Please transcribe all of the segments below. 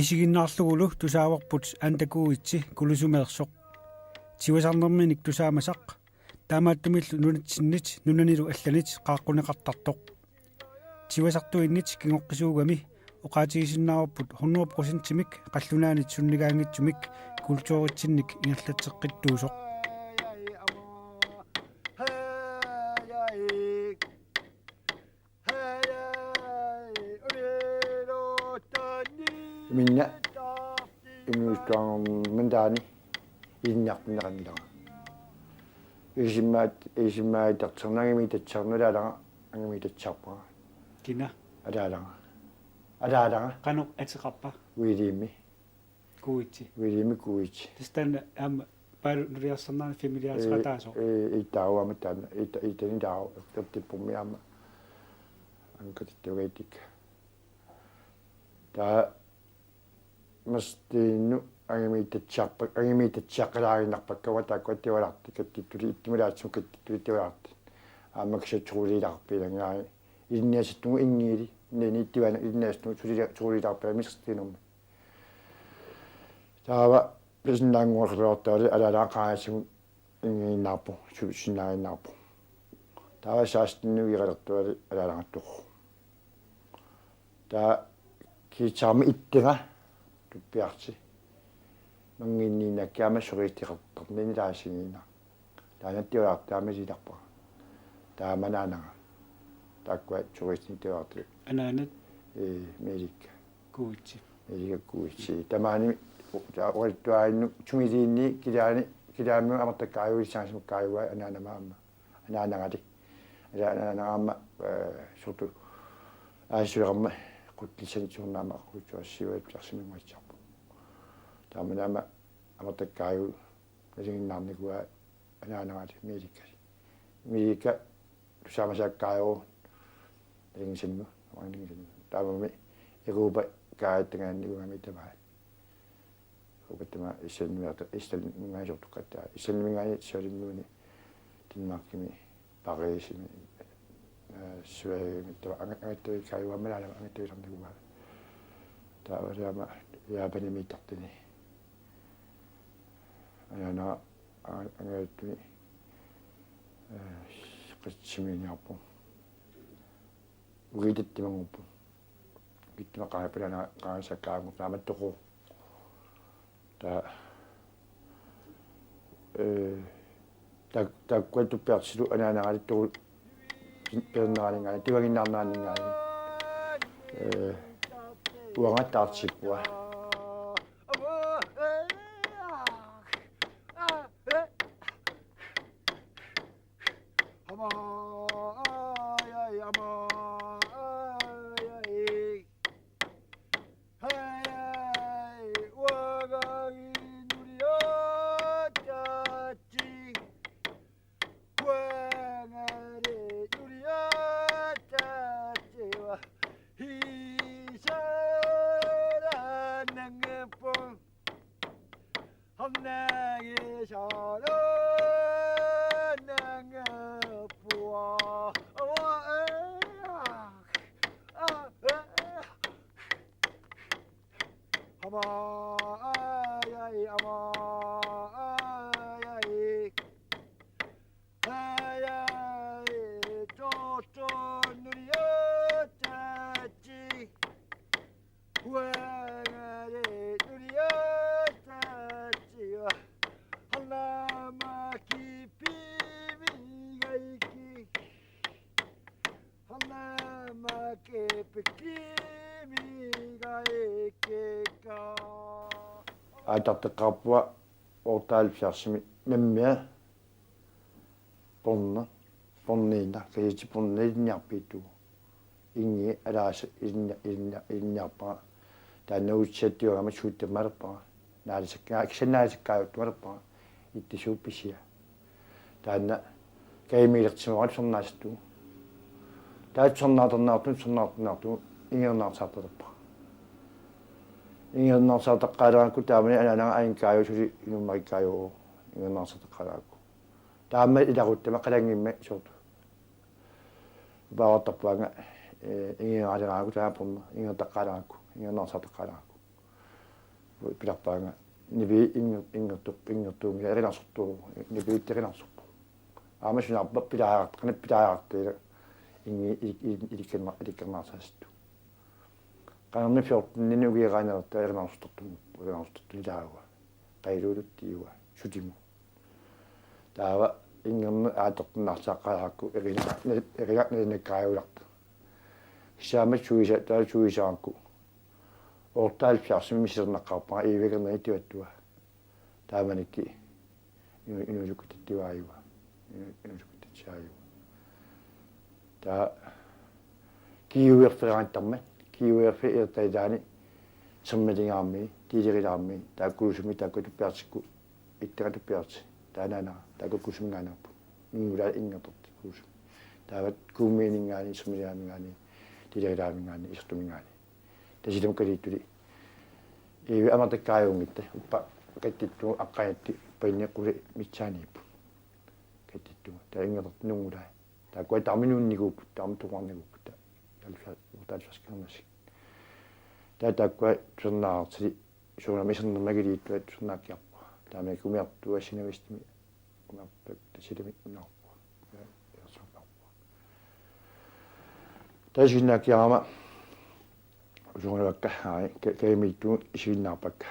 Isiginnaarlugulu tusaawarput antakuuitsi kulusumeersoq tiwasarnerminik tusaamasaq taamaattumillu nunatsinnik nunanilu allanit qaaqqunеқартартоq tiwasartuinnit kingoqqisuugami oqaatigisinnaaruput 100%timik qallunaanit sunnigaangitsumik kultuuritsinnik ingerlatseqqittuusoq minna inuustuangormen taani iinniartinneqannilaga isimmaat tarternagimi tatsarnulaalaga angami tatsarpaga kina alaalaga qanoq atiqarpa uiliimi kuitsi tastanna aama paalunriarsarnaani familiarisqataasoq ittaaruama taana itani taaru tertippormi aama ankatittugiitik taa mastinnu angami tatsaqalaarinnarpakkawa taakkuattivalarti kattituli ittimulaatsu kattituli tivalarti aamakisatsuuliilarpilangaari inniasattugu ingiili nini ittivana inniasattugu suuliilarpila misqtinummi taava pisinnaanguorluortaali alalaaqaasigu ingiinnaarpu sinnaarinnarpu taava saastinnugiqalertuali alalangattuqu taa kiitsaarmi ittiga tuppiarti manginniinakkaama soriittiqartarnini laasigiina taanattiulartaamisilarpa taamanaanaga taakkua soriittitiularti anaanat meelikka kuitsi tamaani orittuainnu tumiliinni kilaami amartakkaayuissaansimukkaayua anaanamaama anaanagali anaanagaama surtu aasuiqarma quttisanitsuurnaama qutsuassiuat piarsimingуатсарпу тааманаама амартаккааю насигиннаарникуа анаанагати милика тусаамасааккааю насигинсинну амангинсинну таамами игуупа кааттагаанникугами тамаа убаттама исалнимиарта исалнимигаажортуккаттаа исалнимигаани салимнууни тинмаркими парисими суагиттава ангаттуи кайуаммалаалама ангаттуисарникугаа таавалаама яапанимиттартини аяна ангаттуи qitsimiiniarpu ugiitattimanguppu kittima qaapilana qaasakkaangu taamattoqu taakkuatuppiartilu anaanagaalittoru pernaaningani tivaginnaarnaaningani uangattaartippua атартеқарпуа ортаалфиарсими наммиа порниина каити порниинниарпиитту инги алааса илниарпара тааннаутсиаттиугама суuттамалерпара наалисаккаа кисаннаалисаккааюттумалерпара иттисуупписия таанна каймилертиморат сорнаасту таатсорнаатернаарту ингернаартаарталерпара ингернаартаартаққалеранку таамани анаанага аинкааюсули инуммариккааюу ингернаартаартаққалаакку таама иларуттама қалангимма сорту баавартарпуанга ингералерааку таапорна ингертаққалаакку ингернаартаартаққалаакку pilappaanga nibi ingertuungia erinarsortuu nibi itterinarsoppu aama sunarpa pilaaqarteila ingi ilikkernaarsaastut qanerni fiortunni ugieraanерta erinarsortortu ilaagua qailuulut tiiwa sutimu taava ingerni aatortunnaarsaaqalaaqku erigaqnekkaajulaqta kissaamat suisaaqku ortaal fiarsimmissernaqqarpaa iivekernerni tivattua taamanikki inusukutattivaayuva inusukutatsaayuva taa kiuerferaantarma kiuerfe irtaitaani sermelingaarmi tiilerilaarmi taakkulusumi taakkutuppiartikku itteratuppiarti taanana taakukkusumingaanarpu ingula ingertorti kuusum taavat kuumiiningaani sermeliaamingaani tiilerilaarmingaani isertumingaani tasidam kaliittuli iivi amartakkaajungitta uppa kattittu aqqajatti painneqquli mitsaaniippu kattittu taa ingertortinungulaa taakua tarminuunniguuppu tarmituqarniguuppu talfaskermassi taakua sernaartili suunamisernernagiliittua sernaakkiarpa taame kumiartua sinavistimi kumiarpa tasilami unaarpu tasinnaakkiarama usuunavakka kaimiittuun isiinnaarpakka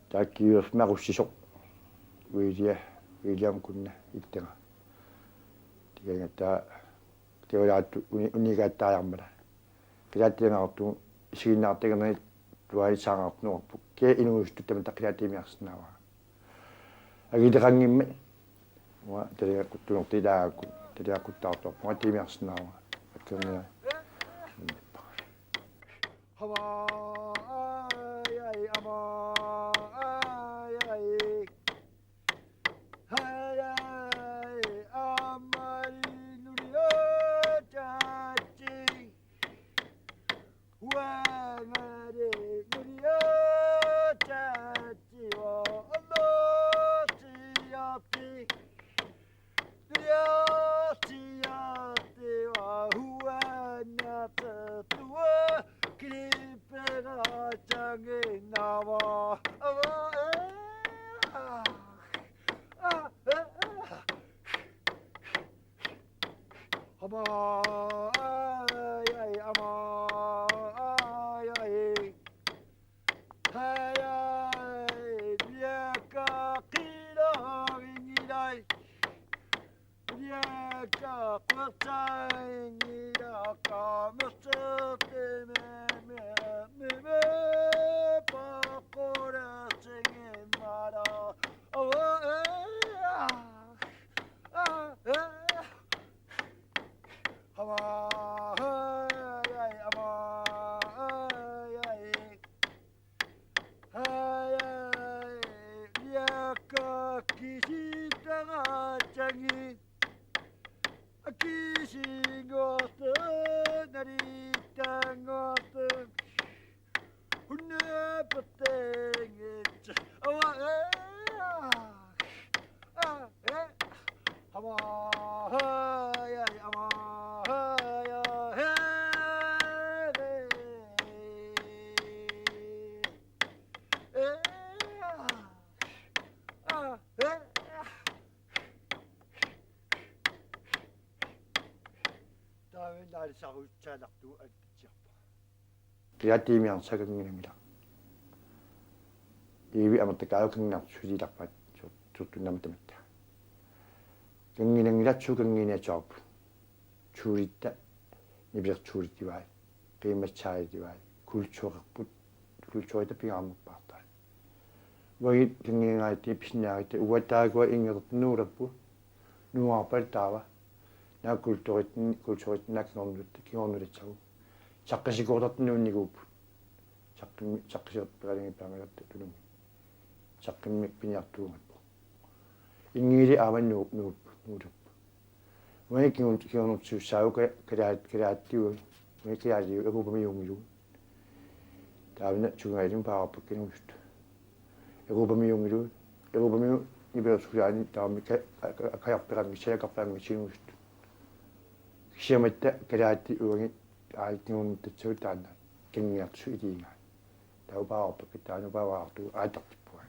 taakkiuerf marussisoq William kunna ittera tigangattaa teolaattu unigaаттaajarmala qilaattиангаарту isiinnaartagerni tualissaangaartunuarpu kee inuustuttam taqilaatimiarsinnaava agiteqangimma wa taliaquttunortilaagakku taliaquttaartuarpu timiarsinnaava akkernia Piatiimiarsakanginamila iivi amartakaalukangnarsulilarpat surtunnamatamakka kanginangilatsu kanginiachaarpu suulitta nipilersuulittivaai qiimatsaaritivaai kultuuqerput kultuurita pingaarmuppaartaa wagi kanginangaatti pisnaaritta uwataagua ingerternuulappu nuarpal taava naa kultuuritnaakingornulutta kingornulitsagu saqqisikuutartinuunniguuppu saqqisiqpiralingipaangalatta tunumi saqqimmi piniartuungappu ingiili aamannuuppu nuulappu wani kingornutsuussaagu kalaattigu wani kalaaliu eruupamiyungilu taavina sungailin paarappakinuustu eruupamiyungilu eruupamiyu nipelersuulaani taammi kajarpirangi siakarpaangi sinuustu kisiamatta kalaatti uangi aaltingunnuttatsuut taanna kingiartsu iliinga taupaarpakki taanupaavaartu aatartippuа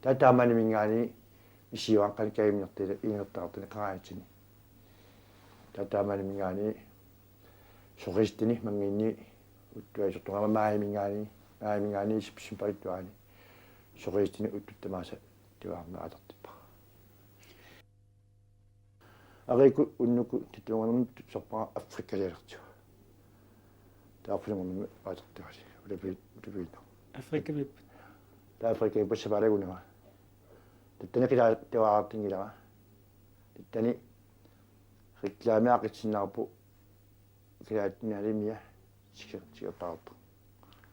taataamani mingaani isiuanqan kaiminertila ingertaartuna qaraatini taataamani mingaani soqistini manginni uttuaisortungama maamingaani sipsimparittuaani soqistini uttuttamaasa tivaarna aatartippa ariku unnuku tituangernu sorpara afrikkalialertu taarfunungornu aatartuasi ulapit Afrika vip. Afrika passapalagunaa tattani qila tivaartingilaga tattani reklaamiaqitsinnaarpu kilaattinaalimia sikertaarpu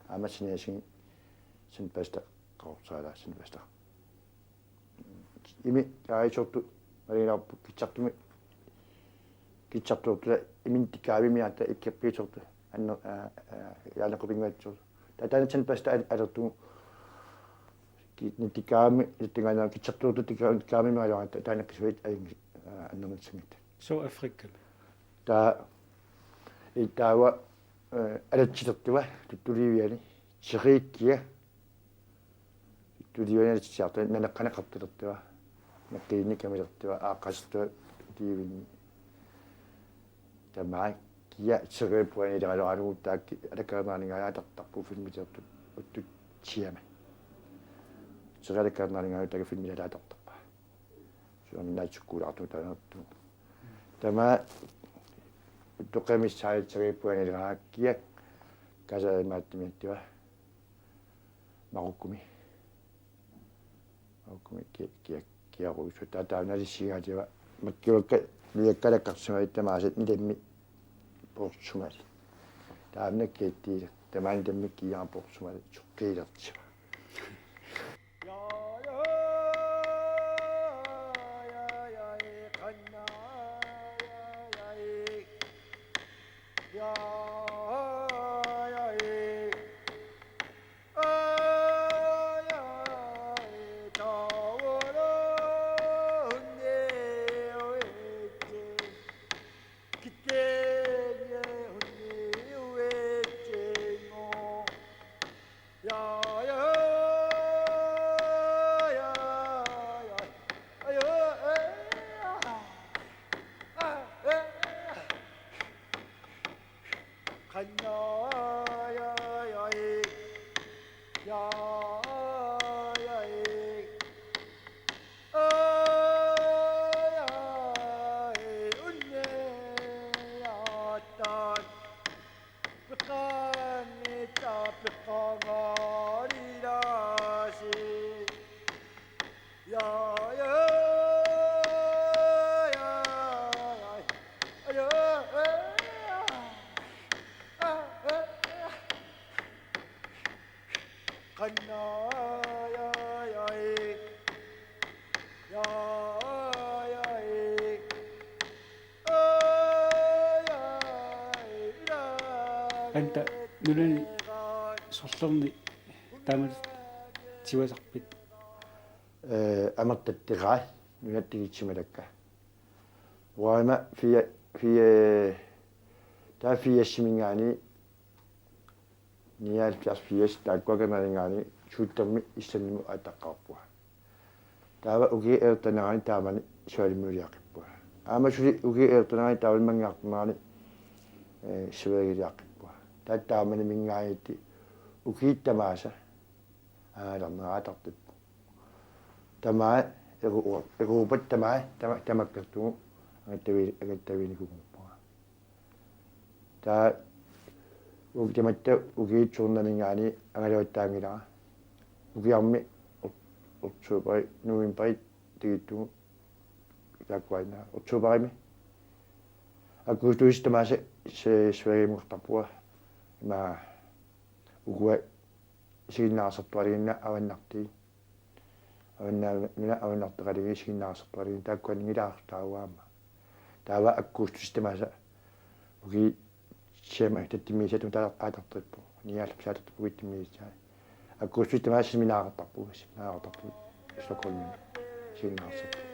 amassiniasin sinpasta qaorsaala sinpasta imi aaisortu malinarpu kitsartuurtula imin tikkaavimiatta ikkeppiisortu anno yaanaqupingaatsortu tatani sinpasta alertugu tikkaami ittingaana kitsartuurtu tikkaamimialuarta taanakkisuit annermitsigit So Afrika. Ittaawa alatsisertua tuttuliviani siriikkia tuttuliviani alatsiartua naneqqanaqartilertua nakkiinni kamilertua aaqqasertua tiivinni tamaa kia siriippuani ileralualuguttaakki alakkaernaarningaajaatartarpu filmitertu uttut siama sirialakkaernaarningaajaatarpu filmilaalaatartarpa suaminnaatsikkuulaartu taanertu tamaa toqemissaalitserippuani ileraakkia kasaimaattimittua marukkumi kiaruissu taataunalissigaatiwa makkiwakka liakkalakkarsumaittamaaset nitammi portsumali taamna kiittiila tamaani tammi kiiaa portsumali suqqiilertiwa Anta nulani sorlerni tamal tiwasarpit amertattiqaa nunattigitsimalakka waama fiyassimingaani nial pias fiyas taakkuakaneringaani suuttermi issannimu ataqqaarpua taava ugi eertaneraani taamani sualimuliaqippua aama suli ugi eertaneraani taavalimangaartumaani suagiliaqippua tattaamani mingaanitti ukiittamaasa aalarneraatartippu tamaa eruupat tamaa tamakkertugu agattaviinikuguppua taa ukitamatta ukiitsuurnamingaani angaluattaangilaga ukiarmi ortuupari nuimpari tigittugu taakkuainaa ortuuparimi akkuustuistamaasa suagimuartarpua ima ukua siginnaarsertualiginna avannartii avannaa avannarteqaligi siginnaarsertualigi taakkuaningilaarsutaawaama taava akkuustustamaasa uki siama tattimiisatu aatartrippu niaallap saatartippu kittimiisaa akkuustustamaasa siminaaqartarpu Stockholm siginnaarsertu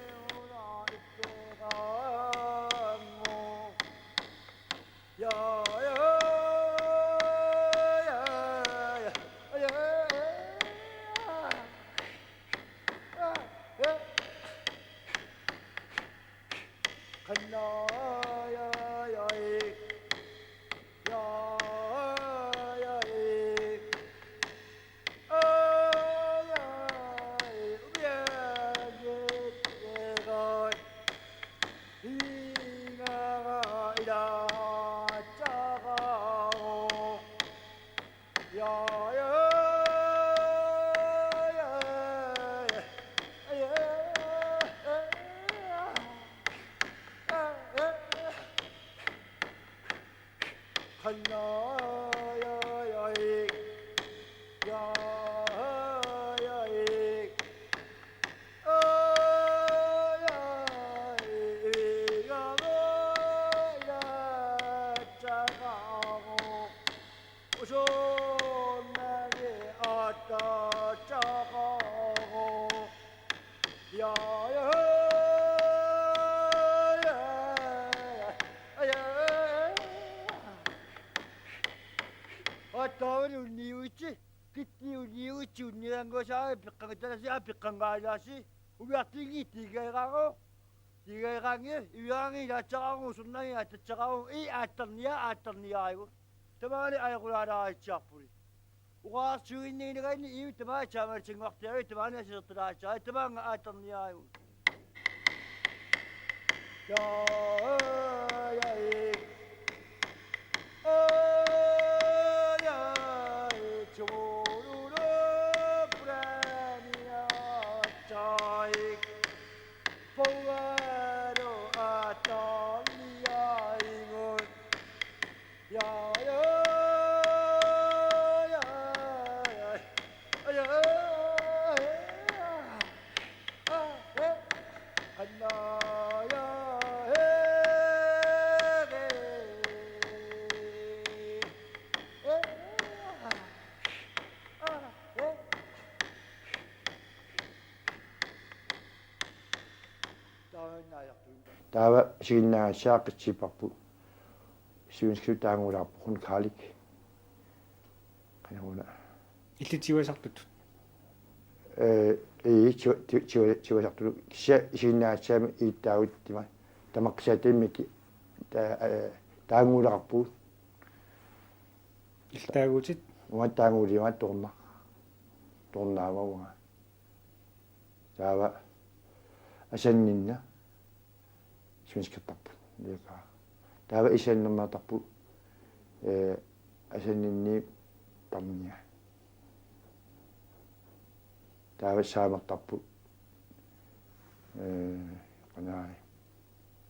어떤 운이우지 그때 운이우지 운이란 것이 백강따라시 백강가라시 우리 아들이 디가가고 디가강이 유양이 자자고 순나이 자자고 이 아들니야 아들니야 이거 때문에 알고 알아 있자뿌리 우가 주인이가 있는 이유 때문에 잠을 증박되어 때문에 해서 들어왔자 때문에 아들니야 이거 야야이 야야이 조루루 브라니아 자이 보아로 아따니아 이건 야야야야야야 Tawa sigina siak chipapu. Siunskil tangura hun kalik. Kanona. илли тивасартут Chiwasartu sigina siam ittauittima. Tamaksaatimmiki tangurarpu. илтаагуутит Uan tanguriwa torna. Tornaavauga. Tawa asanninna. Siunskirtarpu. Lika. Tawa isannermatarpu. Asanninni tamnia. Tawa saamartarpu. Qanaai.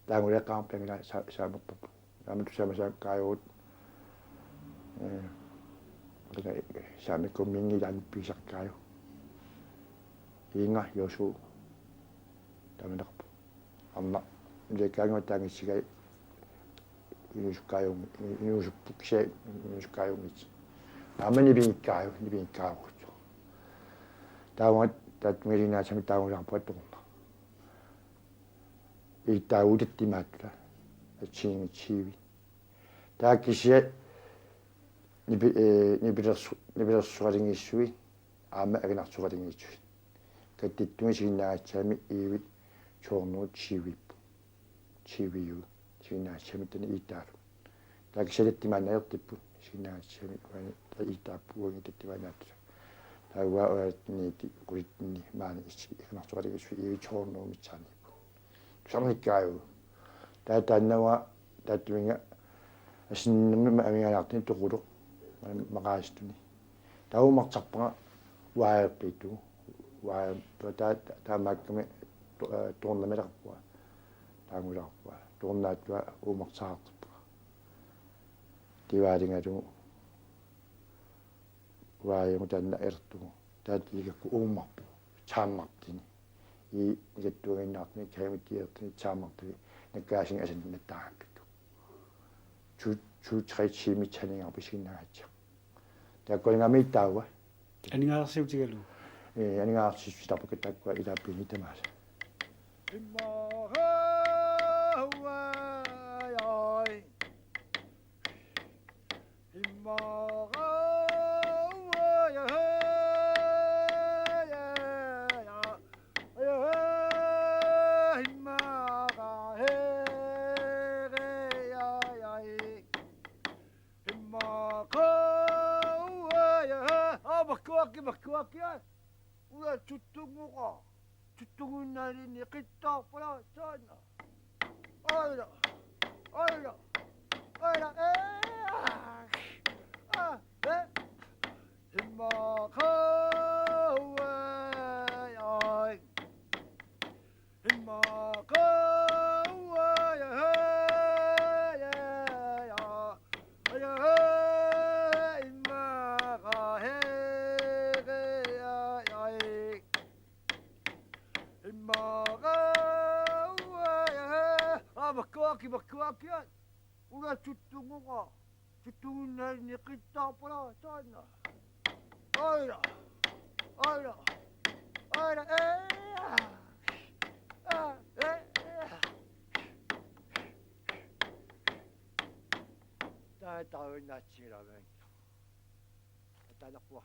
Tanguriaqaarpangila saamartarpu. Taamatu samasaakkaayuut. Saamikku mingilan pisarkaayu. Inga yosu. Tamanaqpu. Amma lekaanga tangissigai inusukkaayu inusuppukse inusukkaayu. Amani biikkaayu nibiikkaayu. Tawa tatmelina sami taawularpu torna. Ittaawutittimaatla. Chiivi. Taakisia nibilersuqalingiissui aama aginarsuqalingiitsui kattittungi siginnaatsaami iivi choornuut chiiviyu siginnaatsaami tani iittaalu taakisalittimaannaertippu siginnaatsaami uani iittaappuugi tattimaanaatsa taawaa oratniiti kulitni maani aginarsuqalingiissui iivi choornuumitsaanippu sarnikkaayu taataannawa taattuminga asinnerma amigaanaartini toqulu maqaastuni taumartarpaga waaerpiitu taamaakkami toornamilarpua taangularpua toornaattua uumarsaartarpaga tivaalingalugu waayamu taanna ertugu taatiigakku uummarpu taammartini igattuaginnaartini kaamitiiertini taammartini nakkaasing asannattaakka chu chimichaninga bisinaacha takolingami tawa анингаерсиутигалу aningaarsissitarpaka takkua ilaappiini tamaasa Bakuakia, udah cutung muka, cutungin hari ni kita pula sana. Ayo, bakuakia, udah cutung muka, cutungin hari ni kita pula sana. Ayo, 다 나치라면 talaqwa